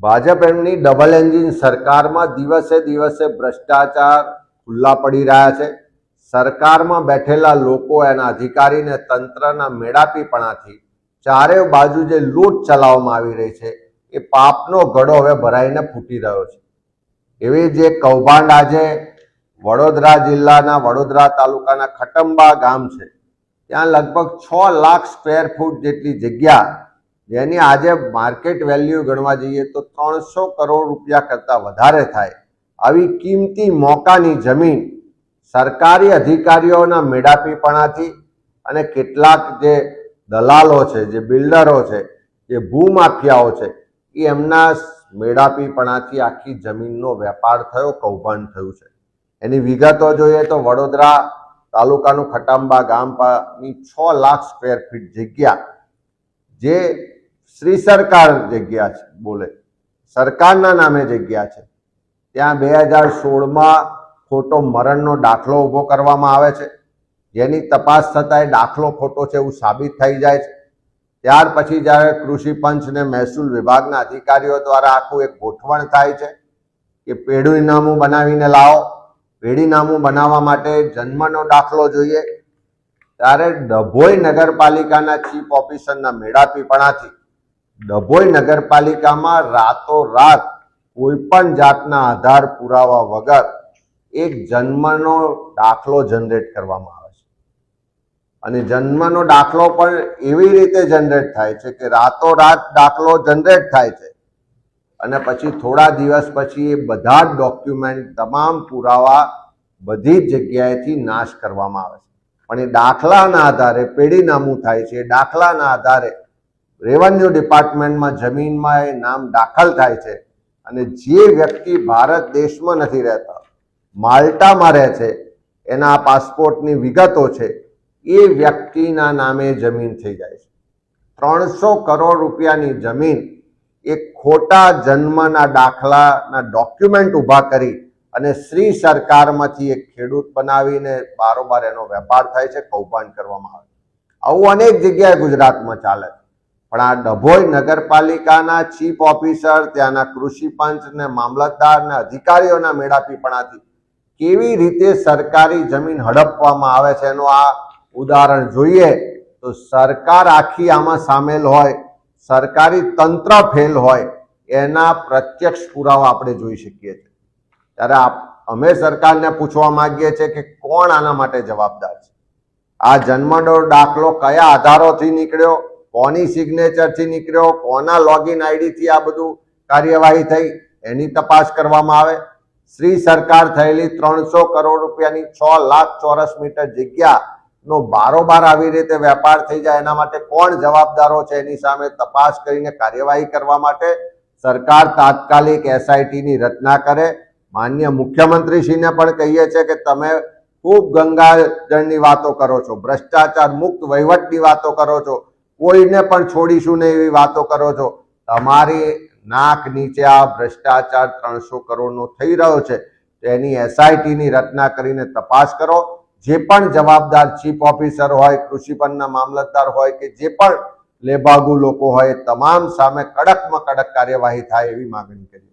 ભાજપ એમની double engine સરકારમાં દિવસે દિવસે ભ્રષ્ટાચાર ખુલ્લા પડી રહ્યા છે। સરકારમાં બેઠેલા લોકો એના અધિકારીને તંત્રના મેળાપીપણાથી ચારે બાજુ જે લૂંટ ચલાવવામાં આવી રહી છે એ પાપનો ઘડો હવે ભરાઈને ફૂટી રહ્યો છે। એવી જે કૌભાંડ આજે વડોદરા જિલ્લાના વડોદરા તાલુકાના ખટંબા ગામ છે, ત્યાં લગભગ 6 લાખ સ્ક્વેર ફૂટ જેટલી જગ્યા, જેની આજે માર્કેટ વેલ્યુ ગણવા જઈએ તો 300 કરોડ રૂપિયા કરતાં વધારે થાય, આવી કિંમતી મોકાની જમીન સરકારી અધિકારીઓના મેળાપીપણાથી અને કેટલાક જે દલાલો છે, જે બિલ્ડરો છે, જે ભૂમાફિયાઓ છે, એ એમના મેળાપીપણાથી આખી જમીનનો વેપાર થયો, કૌભાંડ થયું છે। એની વિગતો જોઈએ તો વડોદરા તાલુકાનું ખટાંબા ગામની 6 લાખ સ્ક્વેર ફીટ જગ્યા, જે શ્રી સરકાર જગ્યા છે, બોલે સરકારના નામે જગ્યા છે, ત્યાં 2016માં ખોટો મરણનો દાખલો ઊભો કરવામાં આવે છે, જેની તપાસ થતાં એ દાખલો ખોટો છે એવું સાબિત થઈ જાય છે। ત્યાર પછી જ્યારે કૃષિ પંચ ને મહેસૂલ વિભાગના અધિકારીઓ દ્વારા આખું એક ગોઠવણ થાય છે કે પેઢીનામું બનાવીને લાવો, પેઢીનામું બનાવવા માટે જન્મનો દાખલો જોઈએ, ત્યારે ડભોઈ નગરપાલિકાના ચીફ ઓફિસરના મેળાપીપણાથી ડભોઈ નગરપાલિકામાં રાતોરાત કોઈ પણ જાતના આધાર પુરાવા વગર એક જન્મનો દાખલો જનરેટ કરવામાં આવે છે। અને જન્મનો દાખલો પણ એવી રીતે જનરેટ થાય છે કે રાતોરાત દાખલો જનરેટ થાય છે અને પછી થોડા દિવસ પછી એ બધા જ ડોક્યુમેન્ટ, તમામ પુરાવા બધી જ જગ્યાએથી નાશ કરવામાં આવે છે। પણ એ દાખલાના આધારે પેઢીનામું થાય છે, એ દાખલાના આધારે રેવન્યુ ડિપાર્ટમેન્ટમાં જમીનમાં એ નામ દાખલ થાય છે અને જે વ્યક્તિ ભારત દેશમાં નથી રહેતા, માલ્ટામાં રહે છે, એના પાસપોર્ટની વિગતો છે, એ વ્યક્તિના નામે જમીન થઈ જાય છે। 300 કરોડ રૂપિયાની જમીન એક ખોટા જન્મના દાખલાના ડોક્યુમેન્ટ ઊભા કરી અને શ્રી સરકારમાંથી એક ખેડૂત બનાવીને બારોબાર એનો વેપાર થાય છે, કૌભાંડ કરવામાં આવે છે। આવું અનેક જગ્યાએ ગુજરાતમાં ચાલે છે, પણ આ ડભોઈ નગરપાલિકાના ચીફ ઓફિસર, ત્યાંના કૃષિ પંચ ને મામલતદાર ને અધિકારીઓના મેળાપીપણાથી કેવી રીતે સરકારી જમીન હડપવામાં આવે છે એનું આ ઉદાહરણ જોઈએ તો સરકાર આખી આમાં સામેલ હોય, સરકારી તંત્ર ફેલ હોય, એના પ્રત્યક્ષ પુરાવા આપણે જોઈ શકીએ છીએ। ત્યારે અમે સરકારને પૂછવા માંગીએ છીએ કે કોણ આના માટે જવાબદાર છે? આ જન્મનો દાખલો કયા આધારોથી નીકળ્યો, કોની સિગ્નેચરથી નીકળ્યો, કોના લોગિન આઈડીથી આ બધું કાર્યવાહી થઈ, એની તપાસ કરવામાં આવે। શ્રી સરકાર થયેલી 300 કરોડ રૂપિયાની 6 લાખ ચોરસ મીટર જગ્યાનો બારોબાર આવી રીતે વેપાર થઈ જાય, એના માટે કોણ જવાબદારો છે એની સામે તપાસ કરીને કાર્યવાહી કરવા માટે સરકાર તાત્કાલિક એસઆઈટીની રચના કરે। માનનીય મુખ્યમંત્રીશ્રીને પણ કહીએ છીએ કે તમે ખૂબ ગંગાજળની વાતો કરો છો, ભ્રષ્ટાચાર મુક્ત વહીવટની વાતો કરો છો, કોઈને પણ છોડીશું નહીં એવી વાતો કરો છો, તમારી નાક નીચે આ ભ્રષ્ટાચાર 300 કરોડનો થઈ રહ્યો છે, તેની એસઆઈટીની રચના કરીને તપાસ કરો। જે પણ જવાબદાર ચીફ ઓફિસર હોય, કૃષિ પંચના મામલતદાર હોય કે જે પણ લેભાગુ લોકો હોય, તમામ સામે કડકમાં કડક કાર્યવાહી થાય એવી માગણી કરી।